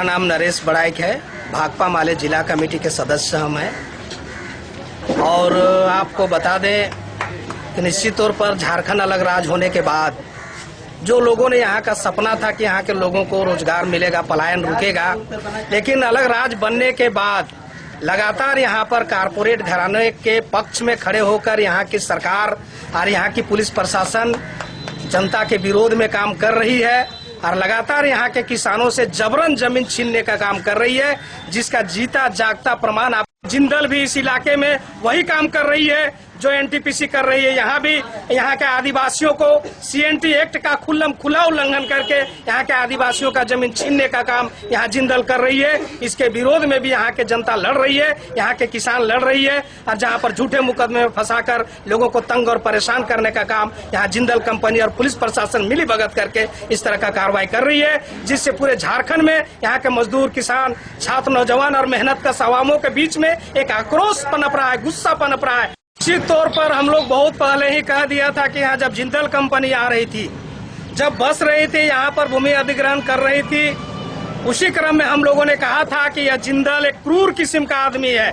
मेरा नाम नरेश बड़ाइक है। भाकपा माले जिला कमेटी के सदस्य हम हैं और आपको बता दें कि निश्चित तौर पर झारखंड अलग राज्य होने के बाद जो लोगों ने यहाँ का सपना था कि यहाँ के लोगों को रोजगार मिलेगा, पलायन रुकेगा, लेकिन अलग राज्य बनने के बाद लगातार यहाँ पर कारपोरेट घराने के पक्ष में खड़े होकर यहाँ की सरकार और यहाँ की पुलिस प्रशासन जनता के विरोध में काम कर रही है और लगातार यहाँ के किसानों से जबरन जमीन छीनने का काम कर रही है, जिसका जीता जागता प्रमाण आप जिंदल भी इस इलाके में वही काम कर रही है जो एनटीपीसी कर रही है। यहाँ भी यहाँ के आदिवासियों को सीएनटी एक्ट का खुला उल्लंघन करके यहाँ के आदिवासियों का जमीन छीनने का काम यहाँ जिंदल कर रही है। इसके विरोध में भी यहाँ के जनता लड़ रही है, यहाँ के किसान लड़ रही है और जहाँ पर झूठे मुकदमे में फंसाकर लोगों को तंग और परेशान करने का काम यहाँ जिंदल कंपनी और पुलिस प्रशासन मिली भगत करके इस तरह का कार्रवाई कर रही है, जिससे पूरे झारखंड में यहाँ के मजदूर, किसान, छात्र, नौजवान और मेहनत का आवामों के बीच में एक आक्रोश पनप रहा है, गुस्सा पनप रहा है। निश्चित तौर पर हम लोग बहुत पहले ही कह दिया था कि यहाँ जब जिंदल कंपनी आ रही थी, जब बस रही थी, यहाँ पर भूमि अधिग्रहण कर रही थी, उसी क्रम में हम लोगों ने कहा था कि यह जिंदल एक क्रूर किस्म का आदमी है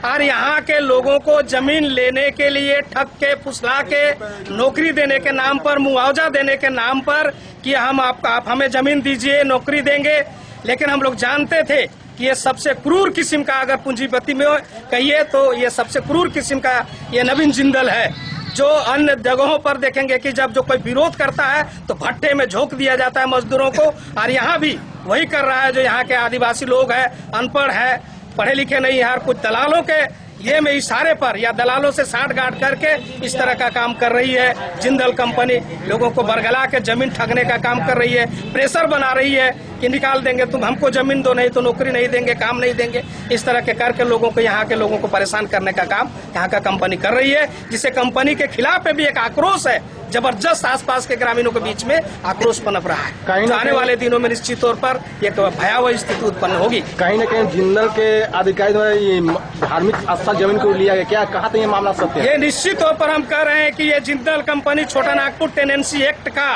और यहाँ के लोगों को जमीन लेने के लिए ठग के, फुसला के, नौकरी देने के नाम पर, मुआवजा देने के नाम पर कि आप हमें जमीन दीजिए, नौकरी देंगे। लेकिन हम लोग जानते थे कि ये सबसे क्रूर किस्म का, अगर पूंजीपति में कहिए तो ये सबसे क्रूर किस्म का ये नवीन जिंदल है, जो अन्य जगहों पर देखेंगे कि जब जो कोई विरोध करता है तो भट्टे में झोंक दिया जाता है मजदूरों को, और यहाँ भी वही कर रहा है। जो यहाँ के आदिवासी लोग हैं, अनपढ़ है, पढ़े लिखे नहीं है, कुछ दलालों के ये में इशारे पर या दलालों से साठ गांठ करके इस तरह का काम कर रही है। जिंदल कंपनी लोगों को बरगला के जमीन ठगने का काम कर रही है, प्रेशर बना रही है कि निकाल देंगे, तुम हमको जमीन दो, नहीं तो नौकरी नहीं देंगे, काम नहीं देंगे। इस तरह के करके लोगों को, यहाँ के लोगों को परेशान करने का काम यहाँ का कंपनी कर रही है, जिससे कंपनी के खिलाफ भी एक आक्रोश है जबरदस्त, आसपास के ग्रामीणों के बीच में आक्रोश पनप रहा है। तो आने वाले दिनों में निश्चित तौर पर एक भयावह स्थिति उत्पन्न होगी। कहीं न कहीं जिंदल के अधिकारी द्वारा ये धार्मिक स्थल जमीन को लिया गया, क्या कहा था ये मामला सत्य है? ये निश्चित तौर पर हम कह रहे हैं कि ये जिंदल कंपनी छोटा नागपुर टेनेंसी एक्ट का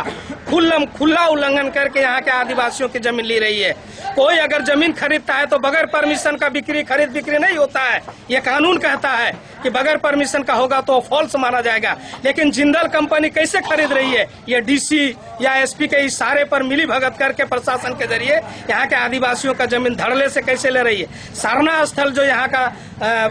खुला उल्लंघन करके यहाँ के आदिवासियों की जमीन ले रही है। कोई अगर जमीन खरीदता है तो बगैर परमिशन का खरीद बिक्री नहीं होता है। ये कानून कहता है कि बगैर परमिशन का होगा तो फॉल्स माना जाएगा। लेकिन जिंदल कंपनी कैसे खरीद रही है? ये डीसी या एसपी के इशारे पर मिली भगत करके प्रशासन के जरिए यहाँ के आदिवासियों का जमीन धड़ल्ले से कैसे ले रही है। सारना स्थल जो यहाँ का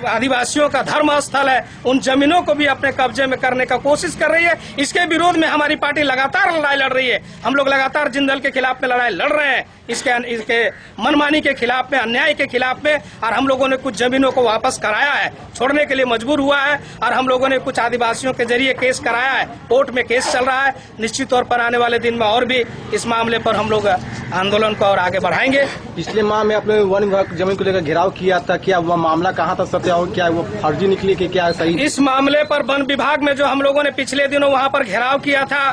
आदिवासियों का धर्म स्थल है, उन जमीनों को भी अपने कब्जे में करने का कोशिश कर रही है। इसके विरोध में हमारी पार्टी लगातार लड़ाई लड़ रही है। हम लोग लगातार जिंदल के खिलाफ में लड़ाई लड़ रहे हैं, इसके मनमानी के खिलाफ में, अन्याय के खिलाफ में। और हम लोगों ने कुछ जमीनों को वापस कराया है, छोड़ने के लिए मजबूर हुआ है, और हम लोगों ने कुछ आदिवासियों के जरिए केस कराया है, कोर्ट में केस चल रहा है। निश्चित तौर पर आने वाले दिन में और भी इस मामले पर हम लोग आंदोलन को और आगे बढ़ाएंगे। पिछले माह में आपने वन विभाग जमीन को लेकर घेराव किया था, क्या वह मामला कहाँ तक सत्य और क्या वो फर्जी निकली कि क्या सही? इस मामले पर वन विभाग में जो हम लोगों ने पिछले दिनों वहाँ पर घेराव किया था,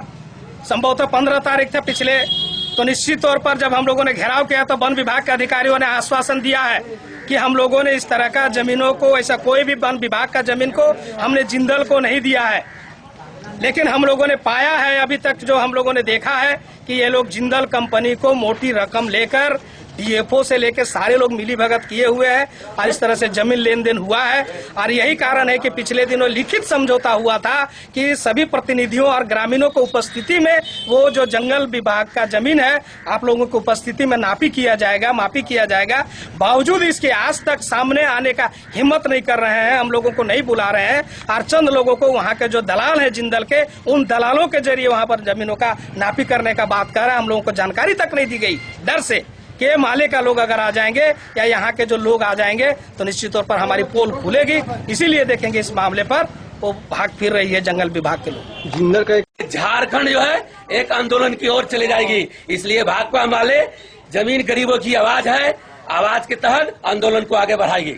संभवतः 15 तारीख था पिछले, तो निश्चित तौर पर जब हम लोगों ने घेराव किया तो वन विभाग के अधिकारियों ने आश्वासन दिया है कि हम लोगों ने इस तरह का जमीनों को, ऐसा कोई भी वन विभाग का जमीन को हमने जिंदल को नहीं दिया है। लेकिन हम लोगों ने पाया है, अभी तक जो हम लोगों ने देखा है कि ये लोग जिंदल कंपनी को मोटी रकम लेकर डीएफओ से लेकर सारे लोग मिली भगत किए हुए हैं और इस तरह से जमीन लेन देन हुआ है। और यही कारण है कि पिछले दिनों लिखित समझौता हुआ था कि सभी प्रतिनिधियों और ग्रामीणों को उपस्थिति में वो जो जंगल विभाग का जमीन है, आप लोगों की उपस्थिति में मापी किया जाएगा। बावजूद इसके आज तक सामने आने का हिम्मत नहीं कर रहे हैं, हम लोगों को नहीं बुला रहे हैं। और चंद लोगों को वहाँ के जो दलाल है जिंदल के, उन दलालों के जरिए वहाँ पर जमीनों का नापी करने का बात कर रहे हैं। हम लोगों को जानकारी तक नहीं दी गई, डर से के माले का लोग अगर आ जाएंगे या यहाँ के जो लोग आ जाएंगे तो निश्चित तौर पर हमारी पोल खुलेगी। इसीलिए देखेंगे इस मामले पर वो भाग फिर रही है जंगल विभाग के लोग। जिंदल का झारखंड जो है एक आंदोलन की ओर चले जाएगी, इसलिए भाकपा माले जमीन गरीबों की आवाज है, आवाज के तहत आंदोलन को आगे बढ़ाएगी।